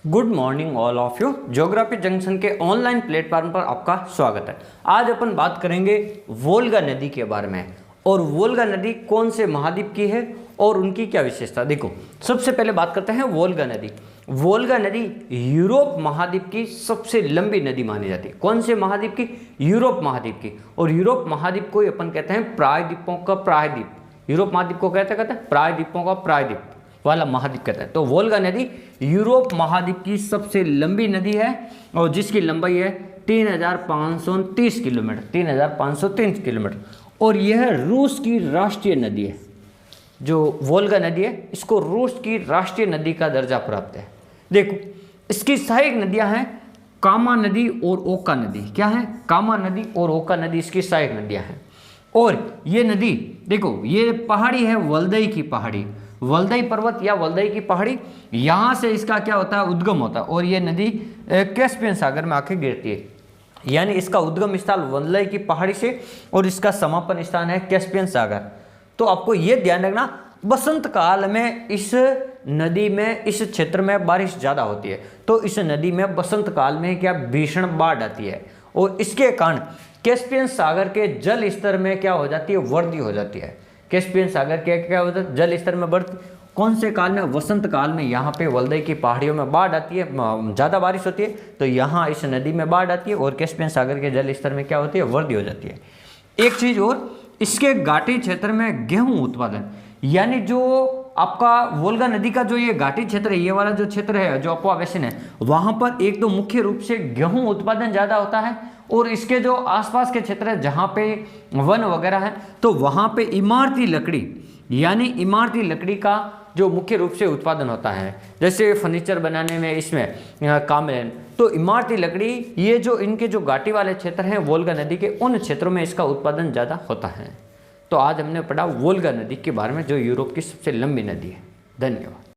Good morning all of you. Geography junction के online platform पर आपका स्वागत है। आज अपन बात करेंगे वोल्गा नदी के बारे में और वोल्गा नदी कौन से महाद्वीप की है और उनकी क्या विशेषता। देखो, सबसे पहले बात करते हैं वोल्गा नदी। वोल्गा नदी यूरोप महाद्वीप की सबसे लंबी नदी मानी जाती है। कौन से महाद्वीप की? यूरोप महाद्वीप की। और यूरोप महाद्वीप को अपन कहते हैं प्रायद्वीपों का प्रायद्वीप। यूरोप महाद्वीप को कहते हैं प्रायद्वीपों का प्रायद्वीप वाला महाद्वीप कहता है। तो वोल्गा नदी यूरोप महाद्वीप की सबसे लंबी नदी है और जिसकी लंबाई है 3530 किलोमीटर, 3530 किलोमीटर। और यह रूस की राष्ट्रीय नदी है। जो वोल्गा नदी है इसको रूस की राष्ट्रीय नदी का दर्जा प्राप्त है। देखो, इसकी सहायक नदियां हैं कामा नदी और ओका नदी। क्या है? कामा नदी और ओका नदी इसकी सहायक नदियां हैं। और ये नदी देखो, ये पहाड़ी है वल्दई की पहाड़ी, वल्दई पर्वत या वल्दई की पहाड़ी, यहाँ से इसका क्या होता है? उद्गम होता है। और ये नदी कैस्पियन सागर में आके गिरती है। यानी इसका उद्गम स्थल वल्दई की पहाड़ी से और इसका समापन स्थान है कैस्पियन सागर। तो आपको ये ध्यान रखना, बसंत काल में इस नदी में, इस क्षेत्र में बारिश ज़्यादा होती है। तो इस नदी में बसंत काल में क्या भीषण बाढ़ आती है और इसके कारण कैस्पियन सागर के जल स्तर में क्या हो जाती है? वृद्धि हो जाती है। कैस्पियन सागर के क्या होता है? जल स्तर में बढ़ती। कौन से काल में? वसंत काल में। यहाँ पे वल्दई की पहाड़ियों में बाढ़ आती है, ज़्यादा बारिश होती है, तो यहाँ इस नदी में बाढ़ आती है और कैस्पियन सागर के जल स्तर में क्या होती है? वृद्धि हो जाती है। एक चीज़ और, इसके घाटी क्षेत्र में गेहूं उत्पादन, यानी जो आपका वोल्गा नदी का जो ये घाटी क्षेत्र है, ये वाला जो क्षेत्र है जो अप्पा बेसिन है, वहाँ पर एक तो मुख्य रूप से गेहूं उत्पादन ज़्यादा होता है। और इसके जो आसपास के क्षेत्र है जहाँ पे वन वगैरह है, तो वहाँ पे इमारती लकड़ी, यानी इमारती लकड़ी का जो मुख्य रूप से उत्पादन होता है, जैसे फर्नीचर बनाने में इसमें काम है। तो इमारती लकड़ी, ये जो इनके जो घाटी वाले क्षेत्र हैं वोल्गा नदी के, उन क्षेत्रों में इसका उत्पादन ज़्यादा होता है। तो आज हमने पढ़ा वोल्गा नदी के बारे में, जो यूरोप की सबसे लंबी नदी है। धन्यवाद।